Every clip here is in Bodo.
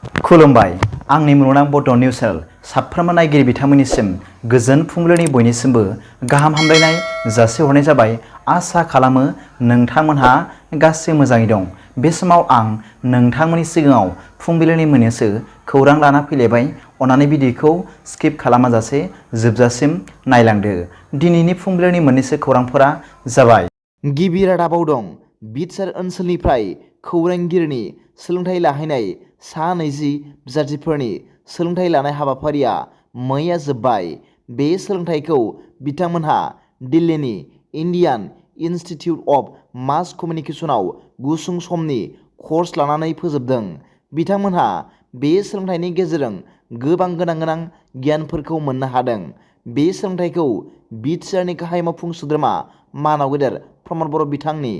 खुलुमबाय आंनि मुलुगनां बड' निउस चेनेल साफ्रोमबो नायगिरि बिथांमोननिसिम गोजोन फुंबिलिनि बयनिसिमबो गाहाम हामलायनाय जासिहरनाय जाबाय। आसा खालामो नोंथांमोनहा गासै मोजाङै दं। बे समाव आं नोंथांमोननि सिगाङाव फुंबिलिनि मोननैसो खौरां लाना फैलायबाय। अन्नानै भिडिअखौ स्किप खालामाजासे जोबजासिम नायलांदो। दिनैनि फुंबिलिनि मोननैसो खौरांफोरा जाबाय। गिबि रादाबाव दं बिटिआर ओनसोलनिफ्राय खौरांगिरिनि सोलोंथाइ लाहैनाय सा 20 बिजाथिफोरनि सोलोंथाइ लानाय हाबाफारिया मैया जोब्बाय। बे सोलोंथाइखौ बिथांमोनहा दिल्लीनि इन्डियान इन्स्टिटिउट अफ मास कमिउनिकेशनाव गुसुं समनि कर्स लानानै फोजोबदों। बिथांमोनहा बे सोलोंथाइनि गेजेरजों गोबां गोनां गियानफोरखौ मोननो हादों। बे सोलोंथाइखौ बिटिआरनि गाहाय मावफुं सोद्रोमा मानाव गेदेर प्रमद बर' बिथांनि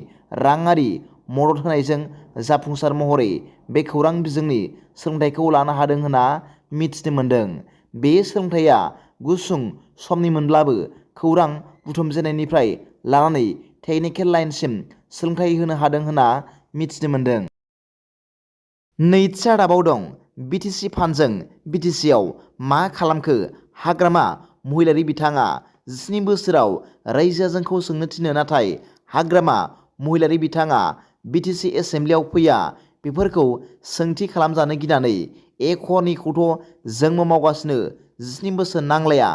राङारि मदद होनायजों जाफुंसार महरै बे खौरां बिजोंनि सोलोंथाइखौ लानो हादों होनना मिथिनो मोन्दों। बे सोलोंथाइया गुसुं समनि मोनब्लाबो खौरां बुथुमजेननायनिफ्राय लानानै टेकनिकेल लाइनसिम सोलोंथाइ होनो हादों होनना मिथिनो मोन्दों। नैथि रादाबाव दं बिटिसि फान्डजों बिटिसिआव मा खालामखो हाग्रामा महिलारि बिथाङा 17 बोसोराव रायजोआ जोंखौ सोंनो थिनो, नाथाय हाग्रामा महिलारि बिथाङा बिटिसि एसेम्ब्लियाव फैया। बेफोरखौ सोंथि खालामजानो गिनानै खौथ' जोंबो मावगासिनो, 17 बोसोर नांलाया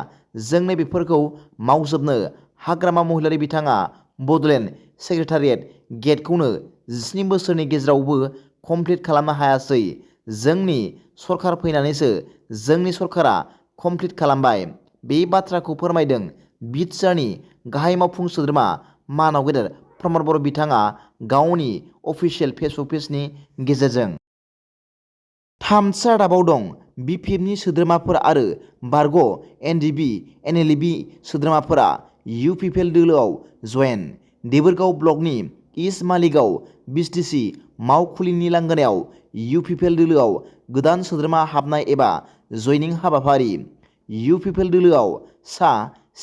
जोंनो बेफोरखौ मावजोबनो। हाग्रामा महिलारि बिथाङा बड'लेण्ड सेक्रेटारियेट गेटखौनो 17 बोसोरनि गेजेरावबो कमप्लिट खालामनो हायासै। जोंनि सरकार फैनानैसो जोंनि सरकारा कमप्लिट खालामबाय। बे बाथ्राखौ फोरमायदों बिटिआरनि गाहाय मावफुं सोद्रोमा मानाव गेदेर प्रमद बर' बिथाङा गावनि अफिसियेल फेसबुक पेजनि गेजेरजों। थामथि रादाबाव दं बिपिएफनि सोद्रोमाफोर आरो बर'ह एनडिबि एनएलबि सोद्रोमाफोरा इउपिपिएल दोलोआव जयेन। देबोरगाव ब्लकनि इस्ट मालिगाव बिटिसि मावखुलिनि लांगोनायाव इउपिपिएल दोलोआव गोदान सोद्रोमा हाबनाय एबा जयनिं हाबाफारि। इउपिपिएल दोलोआव सा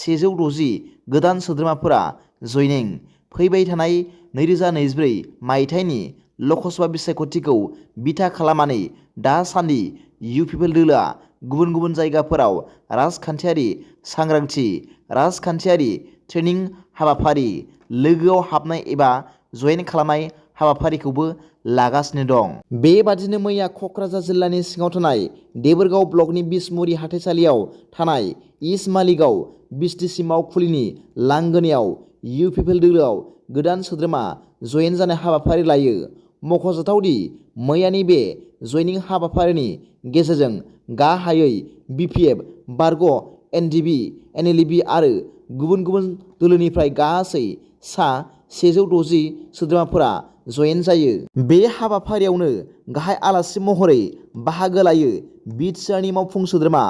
160 गोदान सोद्रोमाफोरा जयनिं। फैबाय थानाय 2024 मायथाइनि लकसभा बिसायख'थिखौ बिथा खालामनानै दासान्दि इउपिपिएल दोलोआ गुबुन गुबुन जायगाफोराव राजखान्थियारि सांग्रांथि, राजखान्थियारि ट्रेनिं हाबाफारि, लोगोआव हाबनाय एबा जयेन खालामनाय हाबाफारिखौबो लागासिनो दं। बेबादिनो मैया क'क्राझार जिल्लानि सिङाव थानाय देबोरगाव ब्लकनि बिसमुरि हाथाइसालियाव थानाय इस्ट मालिगाव बिटिसि मावखुलिनि लांगोनायाव इउपिपिएल दोलोआव गोदान सोद्रोमा जयेन जानाय हाबाफारि लायो। मख'जाथावदि मैयानि बे जयनिं हाबाफारिनि गेजेरजों गाहायै बिपिएफ, बर'ह एनडिबि एनएलबि आरो गुबुन गुबुन दोलोनिफ्राय गासै सा 160 सोद्रोमाफोरा जयेन जायो। बे हाबाफारियावनो गाहाय आलासि महरै बाहागो लायो बिटिआरनि मावफुं सोद्रोमा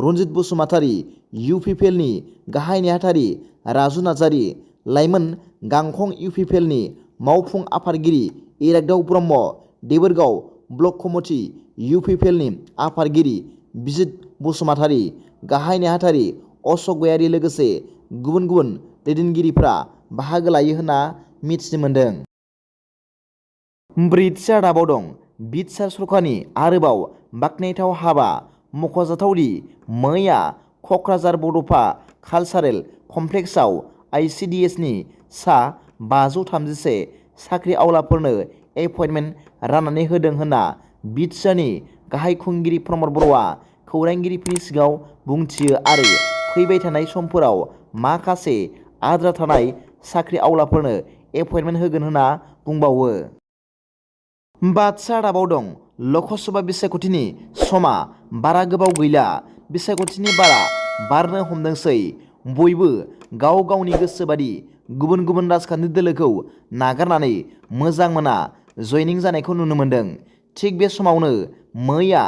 रनजित बसुमतारी, इउपिपिएलनि गाहाय नेहाथारि राजु नार्जारी, लाइमोन गांखं इउपिपिएलनि मावफुं आफादगिरि इराग्दाव ब्रह्म, देबोरगाव ब्लक कमिटि इउपिपिएलनि आफादगिरि बिजित बसुमतारी, गाहाय नेहाथारि अशक गयारी लोगोसे गुबुन गुबुन दैदेनगिरिफ्रा बाहागो लायो होनना मिथिनो मोन्दों। ब्रैथि रादाबाव दं बिटिआर सरकारनि आरोबाव बाखनायथाव हाबा। मख'जाथावदि मैया क'क्राझार बड'फा कालचारेल कमप्लेक्सआव ICDSनि सा 531 साख्रि आवलाफोरनो एपइन्टमेन्ट राननानै होदों होनना बिटिआरनि गाहाय खुंगिरि प्रमद बर'आ खौरांगिरिफोरनि सिगाङाव बुंथियो आरो फैबाय थानाय समफोराव माखासे आद्रा थानाय साख्रि आवलाफोरनो एपइन्टमेन्ट होगोन होनना बुंबावो। बाथि रादाबाव दं लकसभा बिसायख'थिनि समा बारा गोबाव गैला। बिसायख'थिनि बारा बारनो हमदोंसै। बयबो गाव गावनि गोसो बादि गुबुन गुबुन राजखान्थि दोलोखौ नागारनानै मोजां मोना जयनिं जानायखौ नुनो मोन्दों। थिग बे समावनो मैया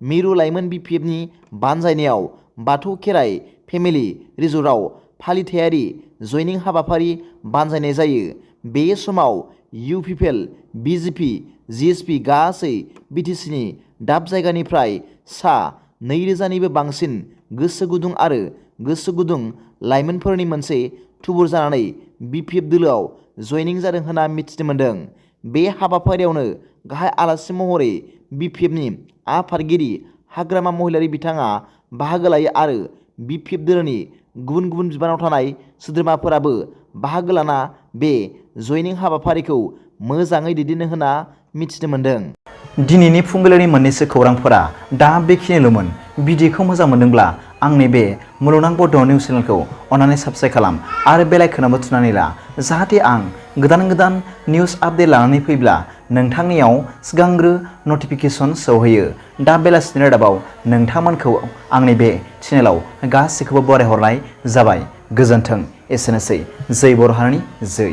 मिरु लाइमोन बिपिएफनि बानजायनायाव बाथौ खेराइ फेमिलि रिजर्टआव फालिथायारि जयनिं हाबाफारि बानजायनाय जायो। बे समाव इउपिपिएल, बिजेपि, जिएसपि गासै बिटिसिनि दाब जायगानिफ्राय सा 2000निबो बांसिन गोसो गुदुं आरो गोसो गुदुं लाइमोनफोरनि मोनसे थुबुर जानानै बिपिएफ दोलोआव जयनिं जादों होनना मिथिनो मोन्दों। बे हाबाफारियावनो गाहाय आलासि महरै BPFनि आफादगिरि हाग्रामा महिलारि बिथाङा बाहागो लायो आरो BPF दोलोनि गुबुन गुबुन बिबानाव थानाय सोद्रोमाफोराबो बाहागो लाना बे जयनिं हाबाफारिखौ मोजाङै दैदेननो होना मिथिनो मोन्दों। दिनैनि फुंबिलिनि मोननैसो खौरांफोरा दा बेखिनिल'मोन। भिडिअखौ मोजां मोनदोंब्ला आंनि बे मुलुगनां बड' निउस चेनेलखौ अन्नानै साबस्क्राइब खालाम आरो बेल आइकनआवबो थुनानै ला, जाहाथे आं गोदान गोदान निउस आपडेट लानानै फैब्ला नोंथांनियाव सिगांग्रो नटिफिकेसन सौहैयो। दा बेलासिनि रादाबाव नोंथांमोनखौ आंनि बे चेनेलाव गासैखौबो बरायहरनाय जाबाय। गोजोन्थों। एसेनोसै। जै बर' हारिनि जै।